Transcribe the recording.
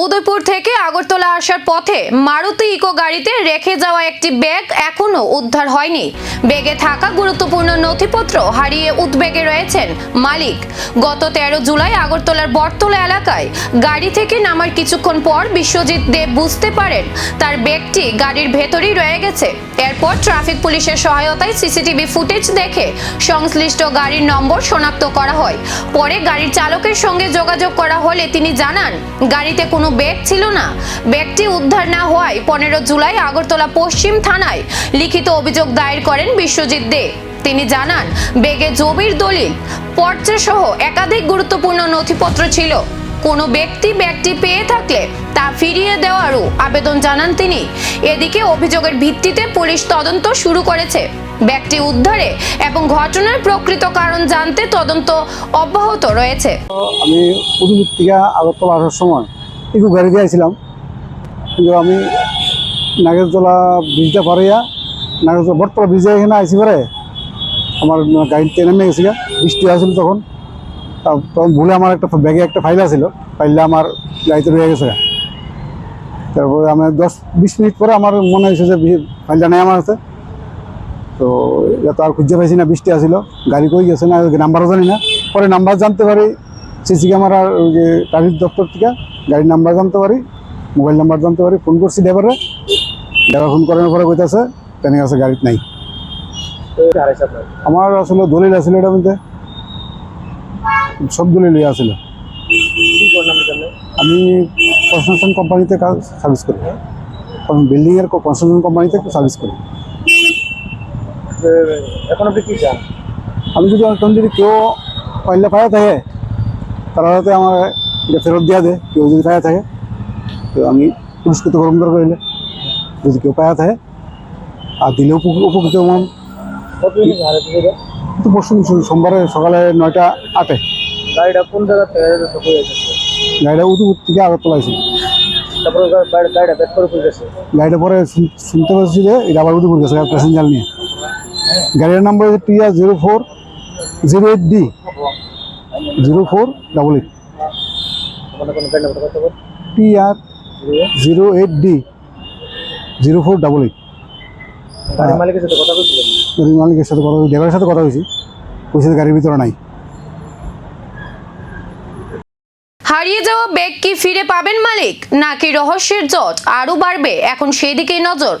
উদয়পুর থেকে আগরতলা আসার পথে মারুতি ইকো গাড়িতে রেখে যাওয়া একটি ব্যাগ এখনো উদ্ধার হয়নি। ব্যাগে থাকা গুরুত্বপূর্ণ নথিপত্র হারিয়ে উদ্বেগে রয়েছেন মালিক। গত 13 জুলাই আগরতলার বটতলা এলাকায় গাড়ি থেকে নামার কিছুক্ষণ পর বিশ্বজিৎ দেব বুঝতে পারেন তার ব্যাগটি গাড়ির ভেতরেই রয়ে গেছে। এরপর ট্রাফিক পুলিশের সহায়তায় সিসিটিভি ফুটেজ দেখে সংশ্লিষ্ট গাড়ির নম্বর শনাক্ত করা হয়। পরে গাড়ির চালকের সঙ্গে যোগাযোগ করা হলে তিনি জানান গাড়িতে কোনো ব্যাগ ছিল না। ব্যাগটি উদ্ধার না হওয়ায় 15 জুলাই আগরতলা পশ্চিম থানায় লিখিত অভিযোগ দায়ের করেন বিশ্বজিৎ দে। তিনি জানান ব্যাগে জমির দলিল, পর্চা সহ একাধিক গুরুত্বপূর্ণ নথিপত্র ছিল। কোনো ব্যক্তি ব্যাগটি পেয়ে থাকলে তা ফিরিয়ে দেওয়ারও আবেদন জানান তিনি। এদিকে অভিযোগের ভিত্তিতে পুলিশ তদন্ত শুরু করেছে। ব্যাগটি উদ্ধারে এবং ঘটনার প্রকৃত কারণ জানতে তদন্ত অব্যাহত রয়েছে। আমি উদয়পুর থেকে আগরতলা আসার সময় একটু গাড়ি দিয়েছিলাম, কিন্তু আমি নাগেরতলা ব্রিজটা পারিয়া নাগেরতলা বটতলা ব্রিজে এখানে আইসি পরে আমার গাড়িতে নেমে গেছি। বৃষ্টি আসছিল তখন ভুলে আমার একটা ব্যাগে একটা ফাইল আছিল, ফাইলটা আমার গাড়িতে রয়ে গেছে। তারপরে আমি 10-20 মিনিট পরে আমার মনে হয়েছে যে ফাইলটা নেই আমার কাছে। তো এটা তো আর খুঁজে পাইছি না, বৃষ্টি আসছিল, গাড়ি কই গেছে না, নাম্বারও জানি না। পরে নাম্বার জানতে পারি সিসি ক্যামেরার ওই যে ট্রাফিক দপ্তর থেকে গাড়ির নাম্বার জানতে পারি, মোবাইল নাম্বার জানতে পারি। ফোন করছি ড্রাইভার ফোন করানোর পরে কইতেছে তেনে আছে গাড়িতে নাই। আমার আসলে দলিল আছিল, এটার মধ্যে সব দলিল আসছিল। আমি কনস্ট্রাকশন কোম্পানিতে সার্ভিস করি, বিল্ডিংয়ের কনস্ট্রাকশন কোম্পানিতে সার্ভিস করি। এখন আপনি কি চান? আমি যদি কেউ পাইলে পায়ে থাকে তারা হয়তো আমার এটা ফেরত দেওয়া দেয়। কেউ যদি পায়ে থাকে তো আমি পুরস্কৃত গ্রহণ করিলে, যদি কেউ পায়ে থাকে আর দিলেও উপকৃত হন। তো পরশু সোমবারে সকালে 9:08 গাড়িটা কোন জায়গা থেকে গাড়িটা উদয়পুর থেকে আগরতলা আছে। তারপরে গাড়িটা ব্যাক করে গেছে। গাড়িটা পরে শুনতে পাচ্ছি যে এটা আবার উদয়পুর গেছে প্যাসেঞ্জার নিয়ে। গাড়ির নাম্বার হচ্ছে TR0408D 0488 TR08D 0488। মালিকের সাথে কথা বলছিলেন? মালিকের সাথে কথা, ড্রাইভারের সাথে কথা হয়েছি, কইছে গাড়ির ভিতরে নাই। হারিয়ে যাওয়া ব্যাগ কি ফিরে পাবেন মালিক, নাকি রহস্যের জট আরো বাড়বে? এখন সেই দিকেই নজর।